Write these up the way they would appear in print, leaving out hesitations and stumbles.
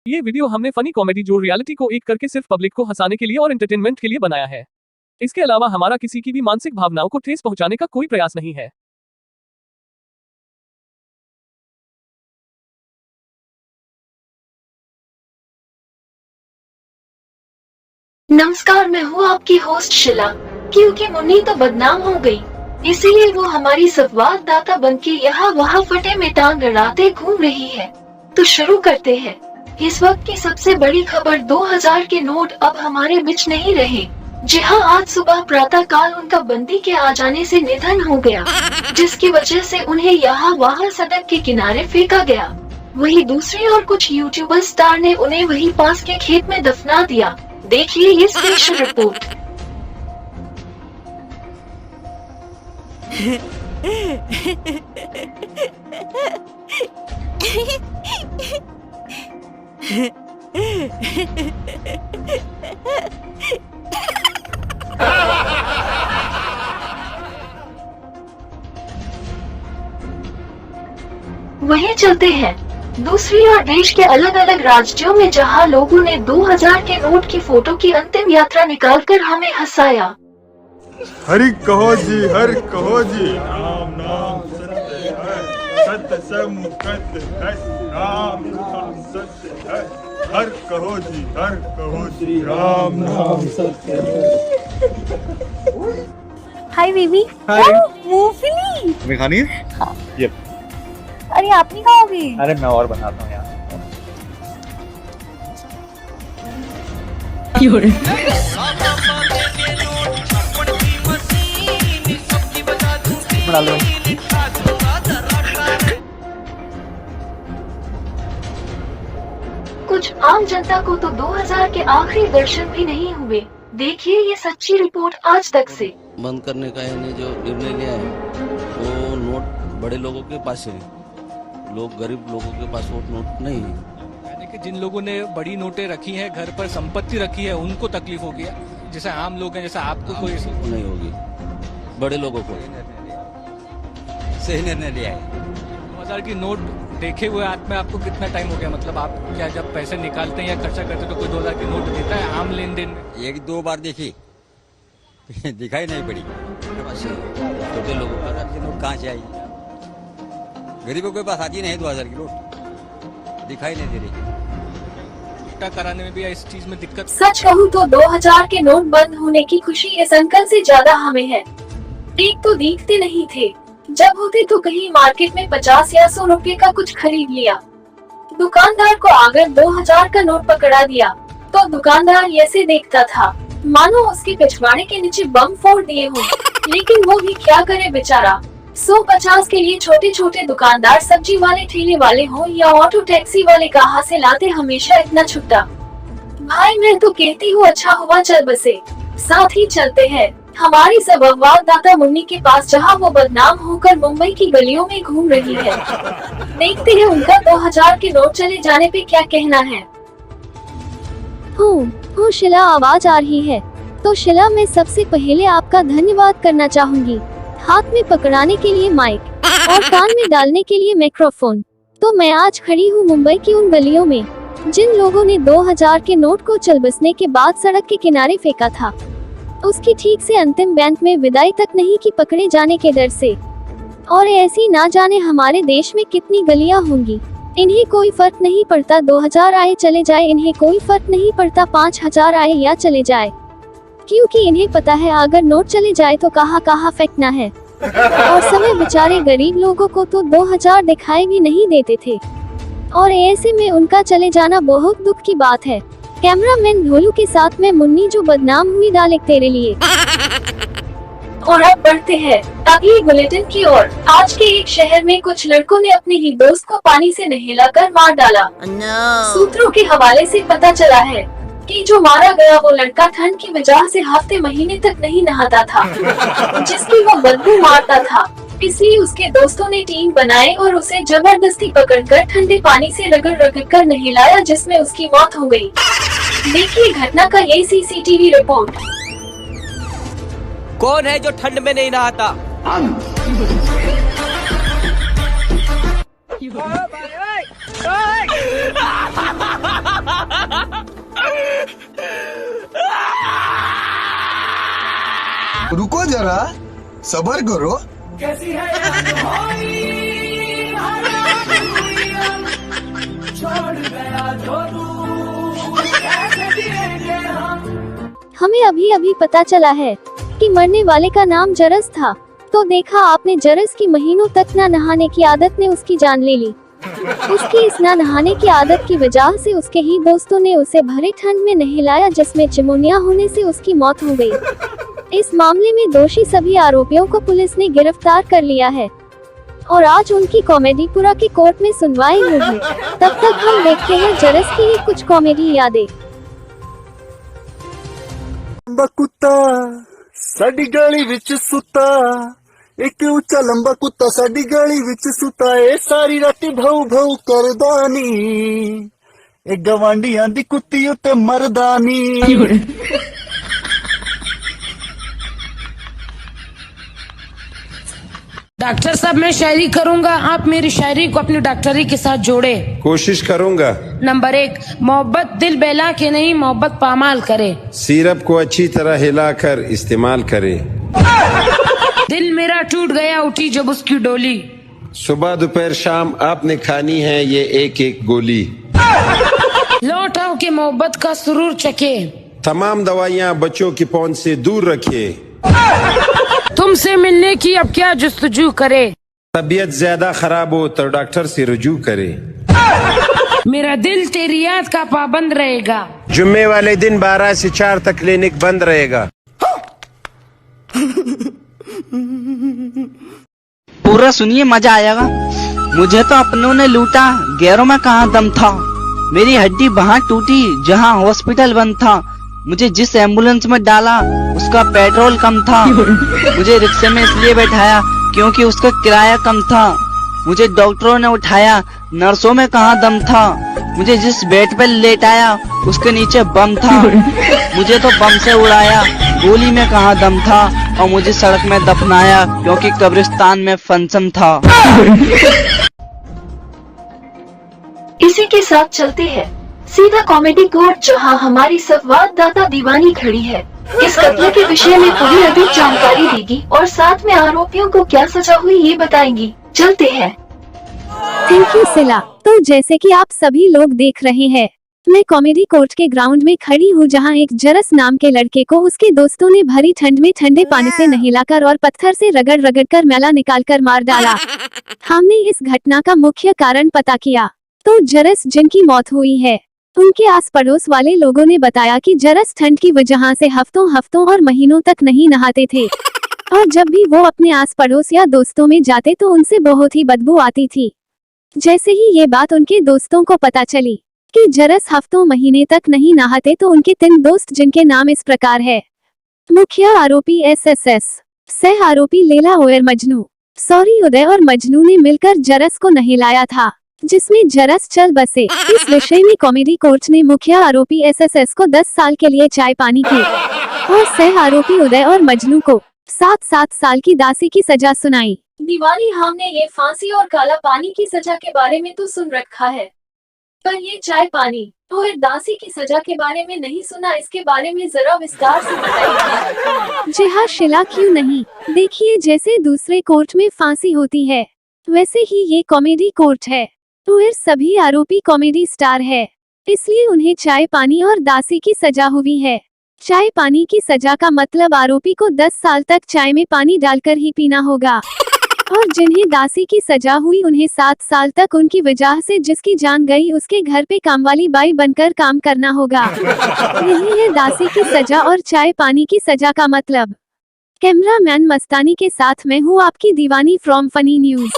ये वीडियो हमने funny comedy जो रियलिटी को एक करके सिर्फ पब्लिक को हंसाने के लिए और एंटरटेनमेंट के लिए बनाया है। इसके अलावा हमारा किसी की भी मानसिक भावनाओं को ठेस पहुंचाने का कोई प्रयास नहीं है। नमस्कार, मैं हूँ आपकी होस्ट शिला। क्योंकि मुन्नी तो बदनाम हो गई, इसीलिए वो हमारी संवाददाता बनके यहाँ वहाँ फटे में टांग अड़ाते घूम रही है। तो शुरू करते हैं। इस वक्त की सबसे बड़ी खबर, 2000 के नोट अब हमारे बीच नहीं रहे। जी हाँ, आज सुबह प्रातः काल उनका बंदी के आ जाने से निधन हो गया, जिसकी वजह से उन्हें यहाँ वहाँ सड़क के किनारे फेंका गया। वही दूसरी और कुछ यूट्यूबर स्टार ने उन्हें वही पास के खेत में दफना दिया। देखिए ये स्पेशल रिपोर्ट। वहीं चलते हैं दूसरी ओर देश के अलग अलग राज्यों में, जहां लोगों ने 2000 के नोट की फोटो की अंतिम यात्रा निकालकर हमें हंसाया। हरि कहो जी, हर कहो जी, राम नाम सत्य है, सत्य से मुक्त है, राम नाम सत्य है, हर कहो जी, हर कहो जी, राम नाम सत्य है। Hi baby. हाय। मूंगफली तुम्हें खानी है? हाँ। ये। अरे आप नहीं खाओगे? अरे मैं और बनाता हूँ यार। बना लो। कुछ आम जनता को तो 2000 के आखिरी दर्शन भी नहीं हुए। देखिए ये सच्ची रिपोर्ट आज तक से। बंद करने का इन्हें जो निर्णय लिया है वो नोट बड़े लोगों के पास है, लोग गरीब लोगों के पास वो नोट नहीं है। यानी कि जिन लोगों ने बड़ी नोटें रखी हैं, घर पर संपत्ति रखी है, उनको तकलीफ होगी। जैसे आम लोग हैं, जैसे आपको कोई नहीं होगी, बड़े लोगों को सही निर्णय लिया है। 2000 की नोट देखे हुए आज में आपको कितना टाइम हो गया? मतलब आप क्या जब पैसे निकालते हैं या खर्चा करते हैं तो कोई 2000 की नोट देता है आम लेन देन में? एक दो बार देखी दिखाई नहीं पड़ी। छोटे लोगों का नोट कहाँ से आई? गरीबों के पास आती नहीं 2000 की नोट, दिखाई नहीं दे रही। उल्टा कराने में भी इस चीज में दिक्कत। सच कहूँ तो 2000 के नोट बंद होने की खुशी इस अंकल से ज्यादा हमें है। एक तो दिखते नहीं थे, जब होते तो कहीं मार्केट में 50 या 100 रुपए का कुछ खरीद लिया। दुकानदार को अगर 2000 का नोट पकड़ा दिया तो दुकानदार ऐसे देखता था मानो उसके पिछवाड़े के नीचे बम फोड़ दिए हो। लेकिन वो भी क्या करे बेचारा। 150 के लिए छोटे छोटे दुकानदार, सब्जी वाले, ठेले वाले हो या ऑटो टैक्सी वाले, कहाँ से लाते हमेशा इतना छुट्टा। भाई मैं तो कहती हूँ अच्छा हुआ चल बसे। साथ ही चलते हैं हमारी संवाददाता मुन्नी के पास, जहाँ वो बदनाम होकर मुंबई की गलियों में घूम रही है। देखते हैं उनका 2000 के नोट चले जाने पे क्या कहना है। हूँ शिला, आवाज आ रही है? तो शिला, मैं सबसे पहले आपका धन्यवाद करना चाहूंगी। हाथ में पकड़ाने के लिए माइक और कान में डालने के लिए माइक्रोफोन। तो मैं आज खड़ी हूँ मुंबई की उन गलियों में जिन लोगों ने 2000 के नोट को चल बसने के बाद सड़क के किनारे फेंका था, उसकी ठीक से अंतिम बैंक में विदाई तक नहीं की, पकड़े जाने के डर से। और ऐसी ना जाने हमारे देश में कितनी गलियां होंगी। इन्हें कोई फर्क नहीं पड़ता 2000 आए चले जाए, इन्हें कोई फर्क नहीं पड़ता 5000 आए या चले जाए, क्योंकि इन्हें पता है अगर नोट चले जाए तो कहाँ कहाँ फेंकना है। और समय बेचारे गरीब लोगों को तो 2000 दिखाई भी नहीं देते थे, और ऐसे में उनका चले जाना बहुत दुख की बात है। कैमरामैन ढोलू के साथ में मुन्नी जो बदनाम हुई, डाले तेरे लिए। और अब बढ़ते हैं अगली बुलेटिन की ओर। आज के एक शहर में कुछ लड़कों ने अपने ही दोस्त को पानी से नहलाकर मार डाला। सूत्रों के हवाले से पता चला है कि जो मारा गया वो लड़का ठंड की वजह से हफ्ते महीने तक नहीं नहाता था, जिसकी वो बदबू मारता था। इसलिए उसके दोस्तों ने टीम बनाई और उसे जबरदस्ती पकड़कर ठंडे पानी से रगड़ रगड़ कर नहलाया, जिसमें उसकी मौत हो गई। देखिए घटना का ये सीसीटीवी रिपोर्ट। कौन है जो ठंड में नहीं नहाता? रुको जरा, सबर करो। हमें अभी अभी पता चला है कि मरने वाले का नाम जरस था। तो देखा आपने, जरस की महीनों तक ना नहाने की आदत ने उसकी जान ले ली। उसकी इस ना नहाने की आदत की वजह से उसके ही दोस्तों ने उसे भरी ठंड में नहलाया, जिसमें चिमोनिया होने से उसकी मौत हो गई। इस मामले में दोषी सभी आरोपियों को पुलिस ने गिरफ्तार कर लिया है और आज उनकी कॉमेडीपुरा की कोर्ट में सुनवाई होगी। तब तक हम देखते हैं जरस की ये कुछ कॉमेडी यादें। कुत्ता साडी गली विच सुता, एक उच्चा लंबा कुत्ता साडी गली विच सुता, ए सारी राती भाऊ भाऊ करदा नी, ए गवांढियां दी कुत्ती उत्ते मरदा नी। डॉक्टर साहब मैं शायरी करूंगा, आप मेरी शायरी को अपनी डॉक्टरी के साथ जोड़े। कोशिश करूंगा। नंबर 1, मोहब्बत दिल बहला के नहीं, मोहब्बत पामाल करे। सिरप को अच्छी तरह हिलाकर इस्तेमाल करे। दिल मेरा टूट गया उठी जब उसकी डोली। सुबह दोपहर शाम आपने खानी है ये एक एक गोली। लौट आओ के मोहब्बत का सुरूर चखे। तमाम दवाइयाँ बच्चों की पहुंच से दूर रखे। तुमसे मिलने की अब क्या जुस्तजू करे। तबीयत ज्यादा खराब हो तो डॉक्टर से रुजू करे। मेरा दिल तेरी याद का पाबंद रहेगा। जुम्मे वाले दिन 12 से 4 तक क्लिनिक बंद रहेगा। पूरा सुनिए, मजा आएगा। मुझे तो अपनों ने लूटा, गैरों में कहाँ दम था। मेरी हड्डी वहाँ टूटी जहाँ हॉस्पिटल बंद था। मुझे जिस एम्बुलेंस में डाला उसका पेट्रोल कम था। मुझे रिक्शे में इसलिए बैठाया क्योंकि उसका किराया कम था। मुझे डॉक्टरों ने उठाया, नर्सों में कहाँ दम था। मुझे जिस बेड पर लेटाया उसके नीचे बम था। मुझे तो बम से उड़ाया, गोली में कहाँ दम था। और मुझे सड़क में दफनाया क्योंकि कब्रिस्तान में फंक्शन था। इसी के साथ चलते हैं सीधा कॉमेडी कोर्ट, जहां हमारी संवाददाता दीवानी खड़ी है। इस कत्ल के विषय में पूरी अधिक जानकारी देगी और साथ में आरोपियों को क्या सजा हुई ये बताएंगी। चलते हैं। थैंक यू सिला। तो जैसे कि आप सभी लोग देख रहे हैं, मैं कॉमेडी कोर्ट के ग्राउंड में खड़ी हूँ, जहाँ एक जरस नाम के लड़के को उसके दोस्तों ने भरी ठंड में ठंडे पानी से नहलाकर और पत्थर से रगड़ रगड़ कर मैला निकालकर मार डाला। हमने इस घटना का मुख्य कारण पता किया तो जरस जिनकी मौत हुई है उनके आस पड़ोस वाले लोगों ने बताया कि जरस ठंड की वजह से हफ्तों और महीनों तक नहीं नहाते थे और जब भी वो अपने आस पड़ोस या दोस्तों में जाते तो उनसे बहुत ही बदबू आती थी। जैसे ही ये बात उनके दोस्तों को पता चली कि जरस हफ्तों महीने तक नहीं नहाते तो उनके 3 दोस्त, जिनके नाम इस प्रकार है: मुख्य आरोपी SSS, सह आरोपी लैला और मजनू, सॉरी उदय और मजनू ने मिलकर जरस को नहलाया था, जिसमें जरस चल बसे। इस विषय में कॉमेडी कोर्ट ने मुख्य आरोपी SSS को 10 साल के लिए चाय पानी की और सह आरोपी उदय और मजनू को 7 साल की दासी की सजा सुनाई। दीवानी, हमने ये फांसी और काला पानी की सजा के बारे में तो सुन रखा है, पर ये चाय पानी और दासी की सजा के बारे में नहीं सुना। इसके बारे में जरा विस्तार से बताइए। जी हाँ शिला, क्यों नहीं। देखिए, जैसे दूसरे कोर्ट में फांसी होती है वैसे ही ये कॉमेडी कोर्ट है। फिर सभी आरोपी कॉमेडी स्टार है, इसलिए उन्हें चाय पानी और दासी की सजा हुई है। चाय पानी की सजा का मतलब आरोपी को 10 साल तक चाय में पानी डालकर ही पीना होगा और जिन्हें दासी की सजा हुई उन्हें 7 साल तक उनकी वजह से जिसकी जान गई उसके घर पे कामवाली बाई बनकर काम करना होगा। यही है दासी की सजा और चाय पानी की सजा का मतलब। कैमरामैन मस्तानी के साथ मैं हूँ आपकी दीवानी फ्रॉम फनी न्यूज।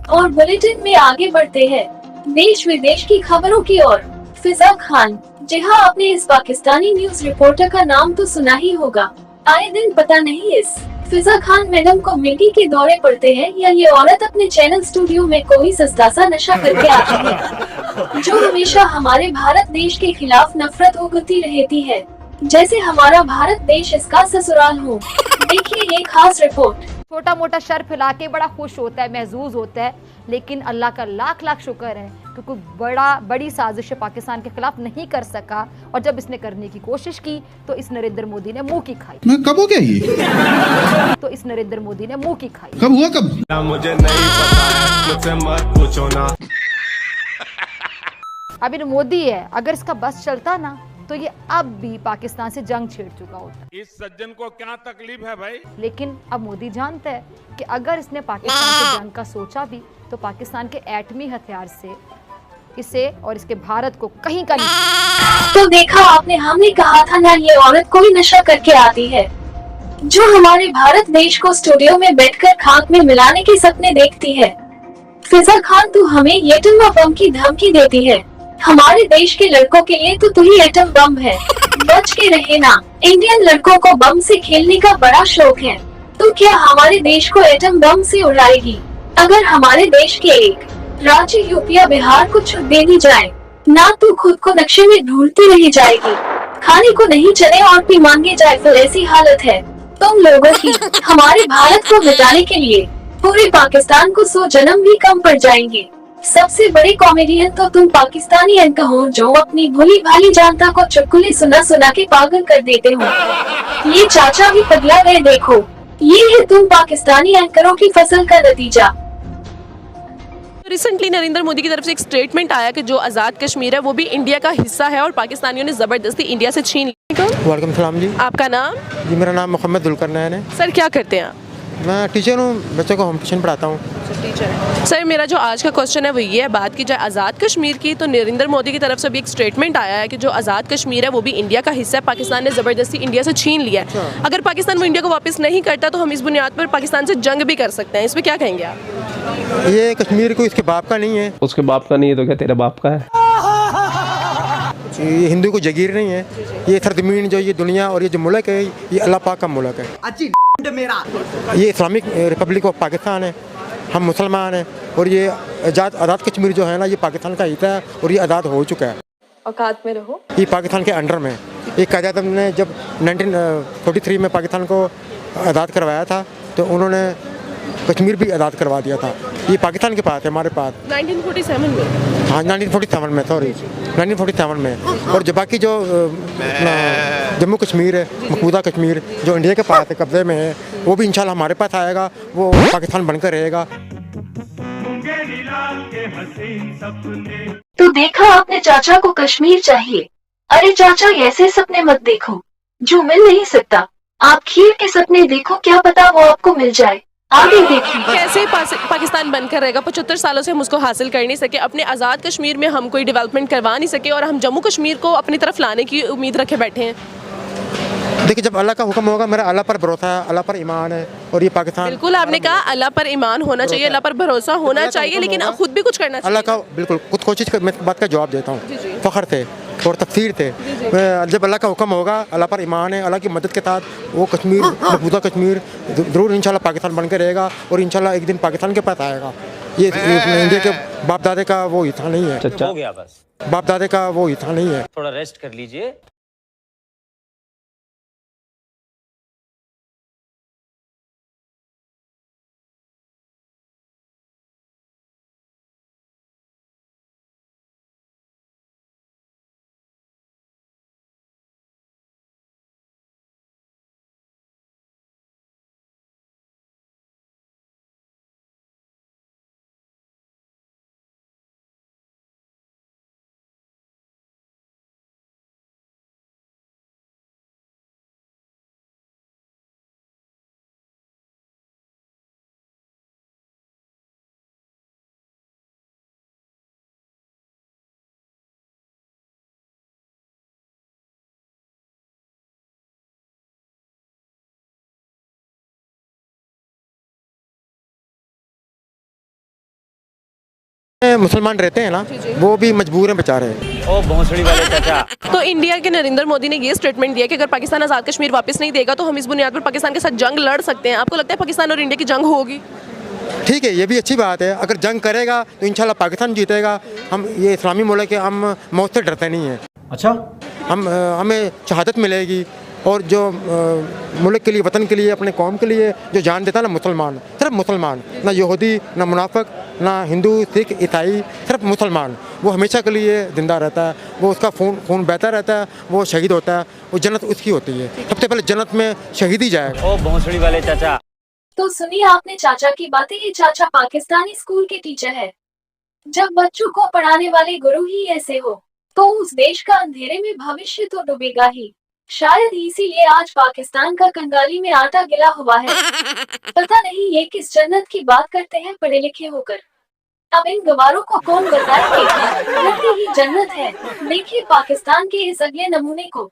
और बुलेटिन में आगे बढ़ते हैं देश विदेश की खबरों की ओर। फिजा खान, जी हाँ, आपने इस पाकिस्तानी न्यूज रिपोर्टर का नाम तो सुना ही होगा। आए दिन पता नहीं इस फिजा खान मैडम को मिट्टी के दौरे पड़ते हैं या ये औरत अपने चैनल स्टूडियो में कोई सस्ता सा नशा करके आती है, जो हमेशा हमारे भारत देश के खिलाफ नफरत उगलती रहती है, जैसे हमारा भारत देश इसका ससुराल हो। देखिए ये खास रिपोर्ट। छोटा मोटा शर फैला के बड़ा खुश होता है, महजूज होता है, लेकिन अल्लाह का लाख लाख शुक्र है कि कोई बड़ी साजिश पाकिस्तान के खिलाफ नहीं कर सका। और जब इसने करने की कोशिश की तो इस नरेंद्र मोदी ने मुंह की खाई। मैं कब हो गया ये? तो इस नरेंद्र मोदी ने मुंह की खाई। कब हुआ कब? मुझे नहीं पता, मुझसे मत पूछो ना। अब इन मोदी है, अगर इसका बस चलता ना तो ये अब भी पाकिस्तान से जंग छेड़ चुका होता। इस सज्जन को क्या तकलीफ है भाई? लेकिन अब मोदी जानता है कि अगर इसने पाकिस्तान से जंग का सोचा भी तो पाकिस्तान के एटमी हथियार से इसे और इसके भारत को कहीं का नहीं। तो देखा आपने, हमने कहा था ना, ये औरत कोई नशा करके आती है जो हमारे भारत देश को स्टूडियो में बैठकर खाक में मिलाने के सपने देखती है। फिजा खान, तू हमें एटम बम की धमकी देती है। हमारे देश के लड़कों के लिए तो तू ही एटम बम है। बच के रहे ना, इंडियन लड़कों को बम से खेलने का बड़ा शौक है। तो क्या हमारे देश को एटम बम से उड़ाएगी? अगर हमारे देश के एक राज्य यूपी या बिहार को छूट दे दी जाए ना, तो खुद को नक्शे में ढूंढती रह जाएगी। खाने को नहीं चले और पी मांगे जाए, फिर ऐसी हालत है तुम लोगों की। हमारे भारत को मिटाने के लिए पूरे पाकिस्तान को 100 जन्म भी कम पड़ जाएंगे। सबसे बड़े कॉमेडियन तो तुम पाकिस्तानी एंकर हो, जो अपनी भोली भाली जनता को चुटकुले सुना सुना के पागल कर देते हो। ये चाचा भी पगला गए, देखो ये है तुम पाकिस्तानी एंकरों की फसल का नतीजा। रिसेंटली नरेंद्र मोदी की तरफ से एक स्टेटमेंट आया कि जो आज़ाद कश्मीर है वो भी इंडिया का हिस्सा है और पाकिस्तानियों ने जबरदस्ती इंडिया से छीन लिया। वालेकुम सलाम जी। आपका नाम? जी मेरा नाम मोहम्मद दुलकरनैन है। सर क्या करते हैं आप? मैं टीचर हूँ, बच्चों को होम ट्यूशन पढ़ाता हूँ। सर मेरा जो आज का क्वेश्चन है वो ये है, बात की जाए आज़ाद कश्मीर की तो नरेंद्र मोदी की तरफ से भी एक स्टेटमेंट आया है कि जो आज़ाद कश्मीर है वो भी इंडिया का हिस्सा है, पाकिस्तान ने ज़बरदस्ती इंडिया से छीन लिया है। अगर पाकिस्तान वो इंडिया को वापस नहीं करता तो हम इस बुनियाद पर पाकिस्तान से जंग भी कर सकते हैं, इसमें क्या कहेंगे आप? ये कश्मीर को इसके बाप का नहीं है। उसके बाप का नहीं है तो क्या तेरे बाप का है? ये हिंदू को जगीर नहीं है। ये सरजमीन जो ये दुनिया और ये जो मुल्क है ये अल्लाह पाक का मुल्क है। ये इस्लामिक रिपब्लिक ऑफ पाकिस्तान है, हम मुसलमान हैं और ये आज़ाद कश्मीर जो है ना ये पाकिस्तान का हिस्सा है और ये आज़ाद हो चुका है। औकात में रहो। ये पाकिस्तान के अंडर में। एक कायद आज़म ने जब 1943 में पाकिस्तान को आज़ाद करवाया था तो उन्होंने कश्मीर भी आज़ाद करवा दिया था। ये पाकिस्तान के पास है, हमारे पास 1947 में। हाँ 1947 में, सॉरी 1947 में। और जो बाकी जो जम्मू कश्मीर है, मकबूजा कश्मीर जो इंडिया के पास है, कब्जे में है, वो भी इंशाल्लाह हमारे पास आएगा, वो पाकिस्तान बनकर रहेगा। तो देखा आपने, चाचा को कश्मीर चाहिए। अरे चाचा ऐसे सपने मत देखो जो मिल नहीं सकता। आप खीर के सपने देखो, क्या पता वो आपको मिल जाए। आगे देखिए कैसे पाकिस्तान बनकर रहेगा। 75 सालों से हम उसको हासिल कर नहीं सके, अपने आज़ाद कश्मीर में हम कोई डेवलपमेंट करवा नहीं सके और हम जम्मू कश्मीर को अपनी तरफ लाने की उम्मीद रखे बैठे हैं। देखिए जब अल्लाह का हुक्म होगा, मेरा अल्लाह पर भरोसा है, अल्लाह पर ईमान है और ये पाकिस्तान। बिल्कुल आपने कहा अल्लाह पर ईमान होना चाहिए, अल्लाह पर भरोसा होना चाहिए, लेकिन आप खुद भी कुछ करना चाहिए। अल्लाह का बिल्कुल खुद कोशिश कर, मैं बात का जवाब देता हूँ फ़ख्र से और तफसीर से। जब अल्लाह का हुक्म होगा, अल्लाह पर ईमान है, अल्लाह की मदद के साथ वो कश्मीर, मकबूजा कश्मीर ज़रूर इंशाल्लाह पाकिस्तान बन के रहेगा और इंशाल्लाह एक दिन पाकिस्तान के पास आएगा। ये इंडिया के बाप दादे का वो हिस्सा नहीं है। हो गया बस, बाप दादे का वो हिस्सा नहीं है। थोड़ा रेस्ट कर लीजिए। मुसलमान रहते हैं ना, वो भी मजबूर हैं बेचारे। ओ भोंसड़ी वाले चाचा। तो इंडिया के नरेंद्र मोदी ने ये स्टेटमेंट दिया कि अगर पाकिस्तान आज़ाद कश्मीर वापस नहीं देगा तो हम इस बुनियाद पर पाकिस्तान के साथ जंग लड़ सकते हैं। आपको लगता है पाकिस्तान और इंडिया की जंग होगी? ठीक है, ये भी अच्छी बात है। अगर जंग करेगा तो इंशाल्लाह पाकिस्तान जीतेगा। हम ये इस्लामी मुल्क है, हम मौत से डरते नहीं हैं। अच्छा, हमें शहादत मिलेगी और जो मुल्क के लिए, वतन के लिए, अपने कौम के लिए जो जान देता है ना मुसलमान, सिर्फ मुसलमान, ना यहूदी, ना मुनाफिक, ना हिंदू, सिख, ईसाई, सिर्फ मुसलमान, वो हमेशा के लिए जिंदा रहता है, वो उसका खून बहता रहता है, वो शहीद होता है, वो जन्नत उसकी होती है। सबसे पहले जन्नत में शहीद ही जाएगा। ओ भोंसड़ी वाले चाचा। तो सुनिए आपने चाचा की बातें। ये चाचा पाकिस्तानी स्कूल के टीचर है। जब बच्चों को पढ़ाने वाले गुरु ही ऐसे हो तो उस देश का अंधेरे में भविष्य तो डूबेगा ही। शायद इसीलिए आज पाकिस्तान का कंगाली में आटा गिला हुआ है। पता नहीं ये किस जन्नत की बात करते हैं पढ़े लिखे होकर। अब इन गवारों को कौन बताएगा धरती ही जन्नत है। देखिए पाकिस्तान के इस अगले नमूने को।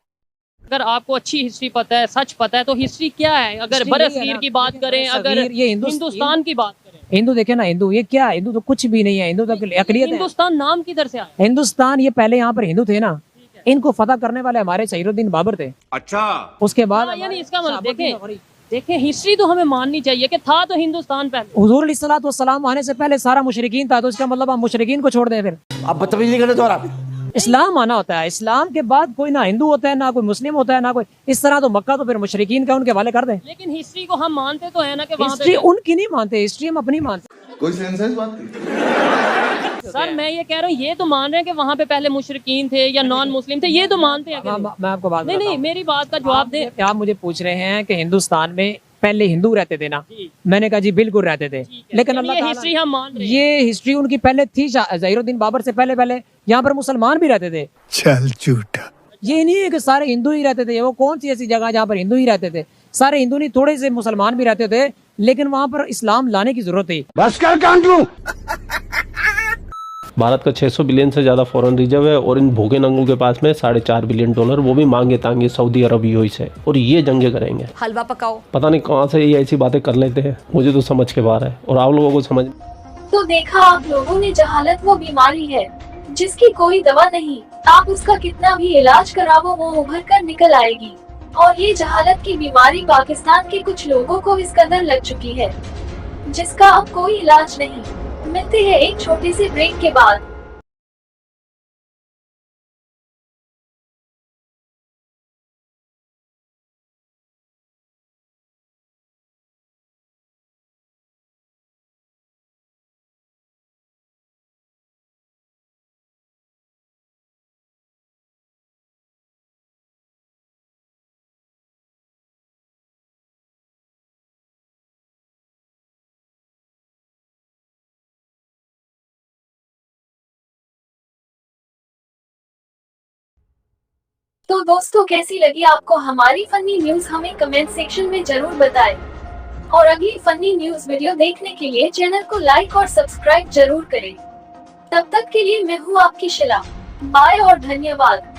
अगर आपको अच्छी हिस्ट्री पता है, सच पता है, तो हिस्ट्री क्या है? अगर बरसगीर की बात करें, अगर ये हिंदुस्तान की बात करें, हिंदू देखे ना, हिंदू ये क्या है? हिंदू तो कुछ भी नहीं है। हिंदू तो अकलियत है। हिंदुस्तान नाम किधर से आया? हिंदुस्तान ये पहले यहाँ पर हिंदू थे ना, इनको फतह करने वाले हमारे सहीरुद्दीन बाबर थे। अच्छा, उसके बाद यानी इसका मतलब देखें हिस्ट्री तो हमें माननी चाहिए कि था तो हिंदुस्तान पहले। हुजूर अलैहिस्सलातु वस्सलाम आने से पहले सारा मुशरिकीन था, तो इसका मतलब हम मुशरिकीन को छोड़ दें फिर? अब बदतमीजी नहीं करने दोबारा। इस्लाम आना होता है, इस्लाम के बाद कोई ना हिंदू होता है, ना कोई मुस्लिम होता है, ना कोई इस तरह। तो मक्का तो फिर मुशरिकीन का, उनके हवाले कर दें। लेकिन हिस्ट्री को हम मानते तो है ना कि हिस्ट्री उनकी नहीं मानते, हिस्ट्री हम अपनी मानते। कोई सेंस है इस बात की? सर मैं ये कह रहा हूँ, ये तो मान रहे हैं कि वहाँ पे पहले मुशरिकीन थे या नॉन मुस्लिम थे, ये तो मानते हैं। मैं आपको बात नहीं, मेरी बात का जवाब दे। आप मुझे पूछ रहे हैं कि हिंदुस्तान में पहले हिंदू रहते थे ना? मैंने कहा जी बिल्कुल रहते थे, लेकिन अल्लाह ताला हिस्ट्री हम मान रहे हैं। ये हिस्ट्री उनकी पहले थी। ज़हीरुद्दीन बाबर से पहले यहाँ पर मुसलमान भी रहते थे। चल झूठा। ये नहीं है कि सारे हिंदू ही रहते थे। वो कौन सी ऐसी जगह जहाँ पर हिंदू ही रहते थे? सारे हिंदू नहीं, थोड़े से मुसलमान भी रहते थे, लेकिन वहाँ पर इस्लाम लाने की जरूरत थी। बस कर कांड लूं। भारत का 600 बिलियन से ज़्यादा फॉरेन रिजर्व है और इन भोगे नंगों के पास में $4.5 बिलियन, वो भी मांगे तांगे सऊदी अरब यूएई से, और ये जंगे करेंगे। हलवा पकाओ। पता नहीं कहाँ से ये ऐसी बातें कर लेते हैं, मुझे तो समझ के बाहर है, और आप लोगों को समझ। तो देखा आप लोगों ने, जहालत वो बीमारी है जिसकी कोई दवा नहीं। आप उसका कितना भी इलाज करावो वो उभर कर निकल आएगी। और ये जहालत की बीमारी पाकिस्तान के कुछ लोगों को इस कदर लग चुकी है जिसका अब कोई इलाज नहीं। मिलते हैं एक छोटे से ब्रेक के बाद। तो दोस्तों कैसी लगी आपको हमारी फनी न्यूज? हमें कमेंट सेक्शन में जरूर बताएं। और अगली फनी न्यूज वीडियो देखने के लिए चैनल को लाइक और सब्सक्राइब जरूर करें। तब तक के लिए मैं हूँ आपकी शिला। बाय और धन्यवाद।